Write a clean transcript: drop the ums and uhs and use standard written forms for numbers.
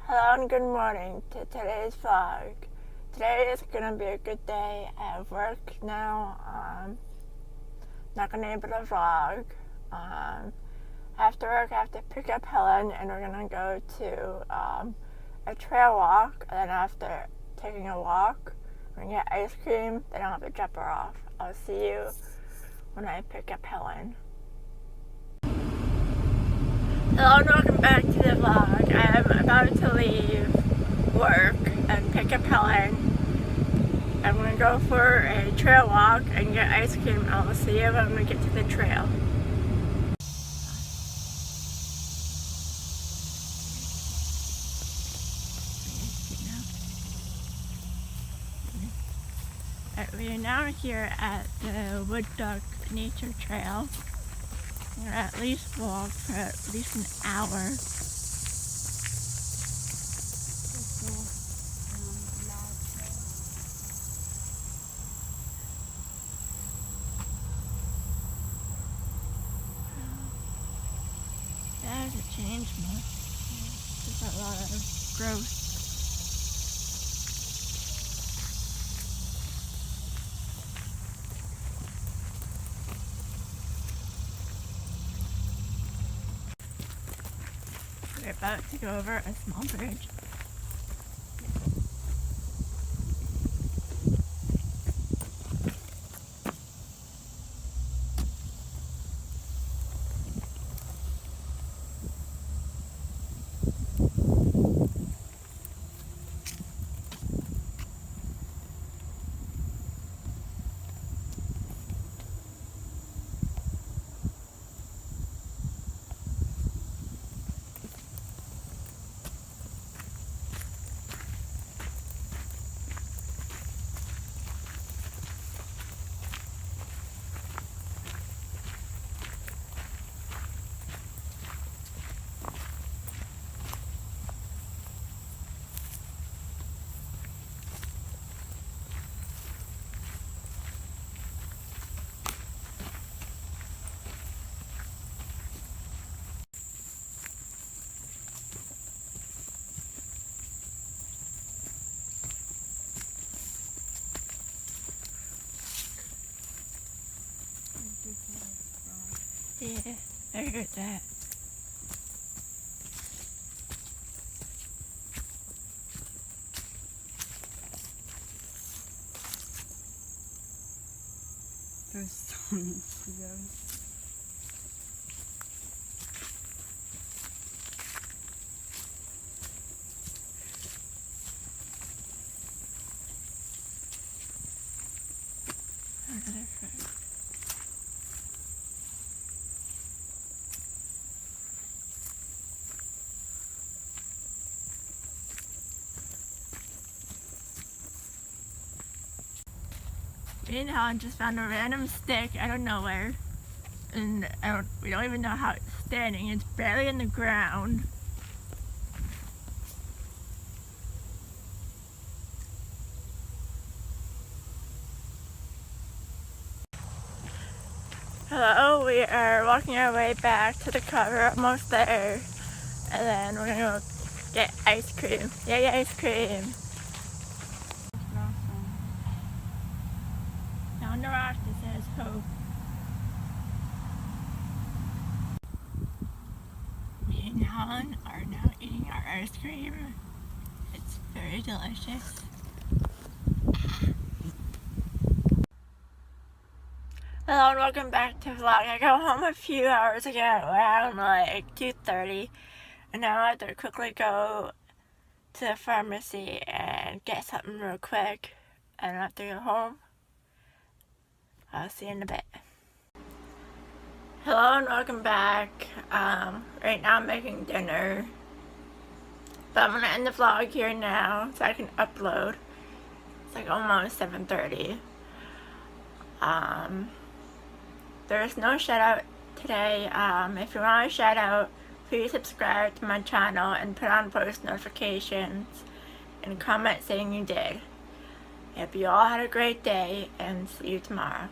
Hello and good morning to today's vlog. Today is gonna be a good day at work now. Not gonna be able to vlog. After work I have to pick up Helen and we're gonna go to a trail walk, and then after taking a walk we're gonna get ice cream, then I'll have to drop her off. I'll see you when I pick up Helen. Hello and welcome back to the vlog. I am about to leave work and pick up Helen. I'm going to go for a trail walk and get ice cream. I'll see you when we get to the trail. We are now here at the Wood Duck Nature Trail. We're at least walk for at least an hour. That hasn't changed much. Just a lot of growth. We're about to go over a small bridge. Yeah, I heard that. There's so many mosquitoes. Another friend. Me and Helen just found a random stick out of nowhere, and we don't even know how it's standing. It's barely in the ground. Hello, we are walking our way back to the car. We're almost there, and then we're gonna go get ice cream. Yay, ice cream! Now on the rock it says hope. Me and Helen are now eating our ice cream. It's very delicious. Hello and welcome back to vlog. I got home a few hours ago, around like 2:30, and now I have to quickly go to the pharmacy and get something real quick, and I have to go home. I'll see you in a bit. Hello and welcome back. Right now I'm making dinner, but I'm gonna end the vlog here now so I can upload. It's like almost 7:30. There's no shout out today. If you want a shout out, please subscribe to my channel and put on post notifications and comment saying you did. Hope you all had a great day, and see you tomorrow.